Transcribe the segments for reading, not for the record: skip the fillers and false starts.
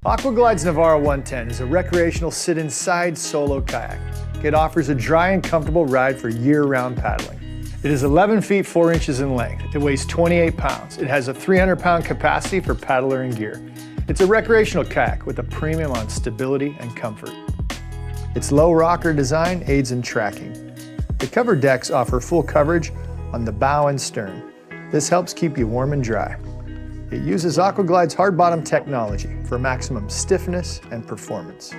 AQUAGLIDE's Navarro 110 is a recreational sit-inside solo kayak. It offers a dry and comfortable ride for year-round paddling. It is 11 feet 4 inches in length. It weighs 28 pounds. It has a 300-pound capacity for paddler and gear. It's a recreational kayak with a premium on stability and comfort. Its low rocker design aids in tracking. The covered decks offer full coverage on the bow and stern. This helps keep you warm and dry. It uses AQUAGLIDE's hard bottom technology for maximum stiffness and performance.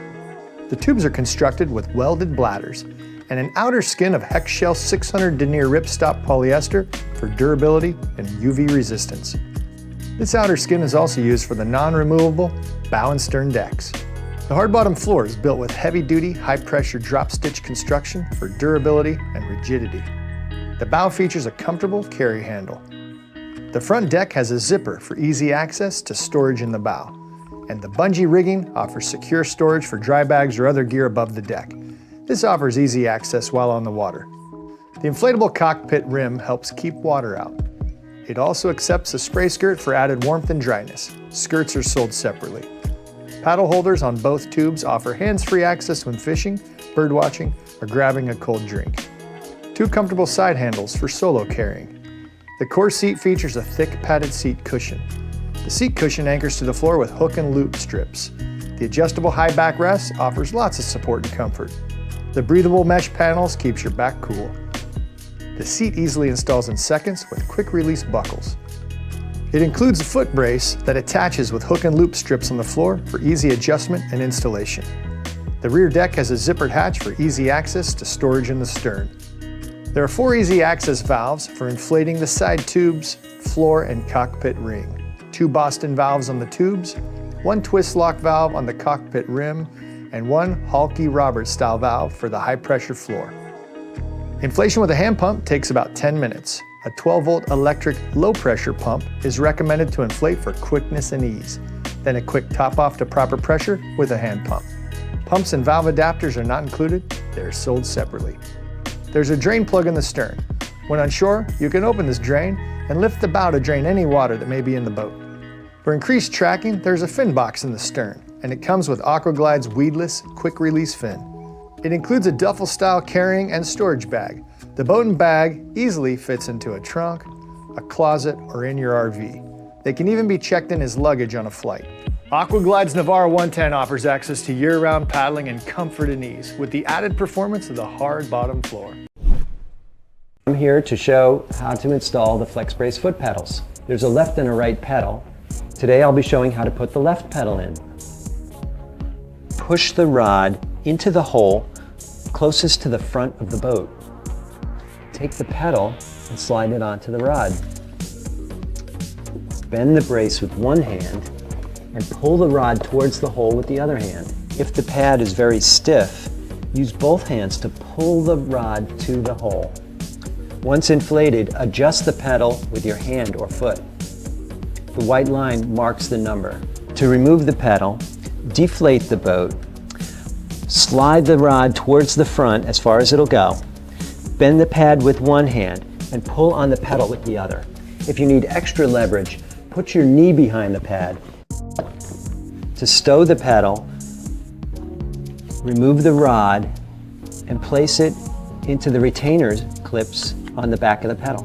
The tubes are constructed with welded bladders and an outer skin of hex shell 600 denier ripstop polyester for durability and UV resistance. This outer skin is also used for the non-removable bow and stern decks. The hard bottom floor is built with heavy-duty, high-pressure drop stitch construction for durability and rigidity. The bow features a comfortable carry handle. The front deck has a zipper for easy access to storage in the bow, and the bungee rigging offers secure storage for dry bags or other gear above the deck. This offers easy access while on the water. The inflatable cockpit rim helps keep water out. It also accepts a spray skirt for added warmth and dryness. Skirts are sold separately. Paddle holders on both tubes offer hands-free access when fishing, birdwatching, or grabbing a cold drink. 2 comfortable side handles for solo carrying. The core seat features a thick padded seat cushion. The seat cushion anchors to the floor with hook and loop strips. The adjustable high backrest offers lots of support and comfort. The breathable mesh panels keeps your back cool. The seat easily installs in seconds with quick release buckles. It includes a foot brace that attaches with hook and loop strips on the floor for easy adjustment and installation. The rear deck has a zippered hatch for easy access to storage in the stern. There are 4 easy access valves for inflating the side tubes, floor, and cockpit ring. 2 Boston valves on the tubes, 1 twist lock valve on the cockpit rim, and 1 Halke-Roberts style valve for the high pressure floor. Inflation with a hand pump takes about 10 minutes. A 12-volt electric low pressure pump is recommended to inflate for quickness and ease. Then a quick top off to proper pressure with a hand pump. Pumps and valve adapters are not included, they are sold separately. There's a drain plug in the stern. When on shore, you can open this drain and lift the bow to drain any water that may be in the boat. For increased tracking, there's a fin box in the stern, and it comes with AQUAGLIDE's weedless, quick-release fin. It includes a duffel-style carrying and storage bag. The boat and bag easily fits into a trunk, a closet, or in your RV. They can even be checked in as luggage on a flight. AQUAGLIDE's Navarro 110 offers access to year-round paddling and comfort and ease, with the added performance of the hard bottom floor. I'm here to show how to install the Flex Brace foot pedals. There's a left and a right pedal. Today I'll be showing how to put the left pedal in. Push the rod into the hole closest to the front of the boat. Take the pedal and slide it onto the rod. Bend the brace with one hand and pull the rod towards the hole with the other hand. If the pad is very stiff, use both hands to pull the rod to the hole. Once inflated, adjust the pedal with your hand or foot. The white line marks the number. To remove the pedal, deflate the boat, slide the rod towards the front as far as it'll go, bend the pad with one hand and pull on the pedal with the other. If you need extra leverage, put your knee behind the pad. To stow the pedal, remove the rod and place it into the retainer clips on the back of the pedal.